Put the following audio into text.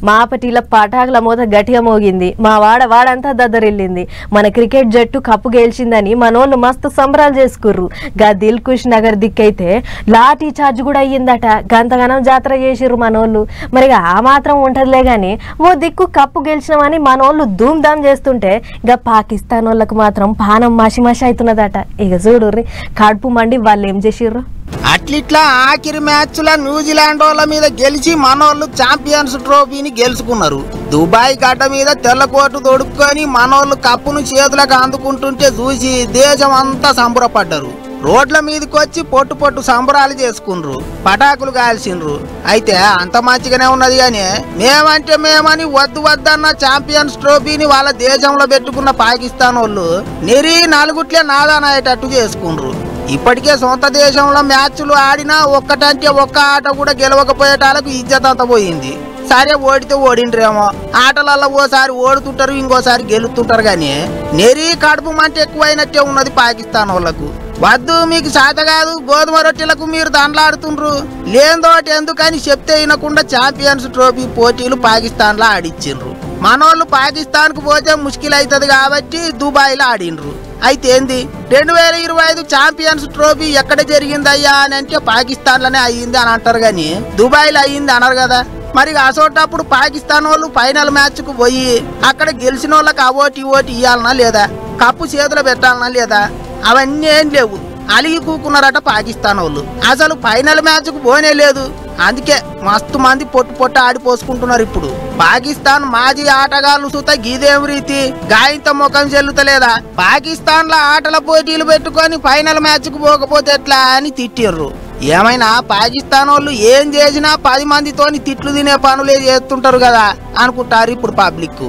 మాపటిల పటాకుల మోత గట్టిగా మోగింది. మా వాడంతా దద్దరిల్లింది. మన క్రికెట్ జట్టు కప్పు గెలిచిందని మనోళ్ళు మస్తు సంబరాలు చేసుకుర్రు. గా దిల్కుష్ నగర్ దిక్కైతే లాఠీ చార్జ్ కూడా అయ్యిందట. గంతగనం జాతర చేసిర్రు మనోళ్ళు. మరి ఆ మాత్రం ఉంటదిలే గాని ఓ దిక్కు కప్పు గెలిచినామని మనోళ్ళు ధూమ్ ధామ్ చేస్తుంటే గా పాకిస్తాన్ వాళ్ళకు మాత్రం పానం మసి మసి అవుతున్నదట. ఇక చూడుర్రి కడుపు మండి వాళ్ళు ఏం చేసిర్రు. అట్లిట్లా ఆఖరి మ్యాచ్ల న్యూజిలాండ్ వాళ్ళ మీద గెలిచి మనోళ్ళు ఛాంపియన్స్ ట్రోఫీని గెలుచుకున్నారు. దుబాయ్ గడ్డ మీద తెల్లకోటు తొడుక్కొని మనోళ్ళు కప్పును చేతులకు అందుకుంటుంటే చూసి దేశం అంతా సంబరపడ్డారు. రోడ్ల మీదకొచ్చి పొట్టు పొట్టు సంబరాలు చేసుకున్నారు, పటాకులు కాల్చిండ్రు. అయితే అంత మంచిగానే ఉన్నది కానీ మేమంటే మేమని వద్దు వద్దన్న ఛాంపియన్స్ ట్రోఫీని వాళ్ళ దేశంలో పెట్టుకున్న పాకిస్తాన్ వాళ్ళు నెరి నలుగుట్లే నాదానయ్యేటట్టు చేసుకున్నారు. ఇప్పటికే సొంత దేశంలో మ్యాచ్లు ఆడినా ఒక్కటంటే ఒక్క ఆట కూడా గెలవకపోయేటాలకు ఇజ్జత్ అంతా పోయింది. సరే ఓడితే ఓడిండ్రేమో, ఆటలలో ఓసారి ఓడుతుంటారు ఇంకోసారి గెలుస్తుంటారు కానీ నెరి కడుపు మంట ఎక్కువైనట్టే ఉన్నది పాకిస్తాన్ వాళ్ళకు. వద్దు మీకు శాత కాదు గోధుమ రొట్టెలకు మీరు దండలాడుతుండ్రు లేదోటి ఎందుకని చెప్తే వినకుండా ఛాంపియన్స్ ట్రోఫీ పోటీలు పాకిస్తాన్ లో ఆడిచ్చిండ్రు. మనోళ్ళు పాకిస్తాన్ కు పోతే ముష్కిల్ అవుతుంది కాబట్టి దుబాయ్ లో ఆడిండ్రు. అయితే ఏంది 2025 ఛాంపియన్స్ ట్రోఫీ ఎక్కడ జరిగిందయ్యా అని అంటే పాకిస్తాన్ లోనే అయ్యింది అని అంటారు కానీ దుబాయ్ లో అయ్యింది అనరు కదా. మరి అసోటప్పుడు పాకిస్తాన్ వాళ్ళు ఫైనల్ మ్యాచ్ కు పోయి అక్కడ గెలిచిన వాళ్ళకి అవోటి ఓటి ఇవ్వాలనా లేదా, కప్పు చేతులు పెట్టాలనా లేదా, అవన్నీ ఏం లేవు. అలిగి కూకున్నారట పాకిస్తాన్ వాళ్ళు. అసలు ఫైనల్ మ్యాచ్ కు పోనే లేదు. అందుకే మస్తు మంది పొట్టు పొట్టు ఆడిపోసుకుంటున్నారు. ఇప్పుడు పాకిస్తాన్ మాజీ ఆటగాళ్లు సుత గీదేం రీతి గాయంతో ముఖం చెల్లుతలేదా, పాకిస్తాన్ లో ఆటల పోటీలు పెట్టుకొని ఫైనల్ మ్యాచ్ కు పోకపోతే ఎట్లా అని తిట్టిర్రు. ఏమైనా పాకిస్తాన్ వాళ్ళు ఏం చేసినా 10 మందితోని తిట్లు తినే పనులే చేస్తుంటారు కదా అనుకుంటారు ఇప్పుడు పబ్లిక్.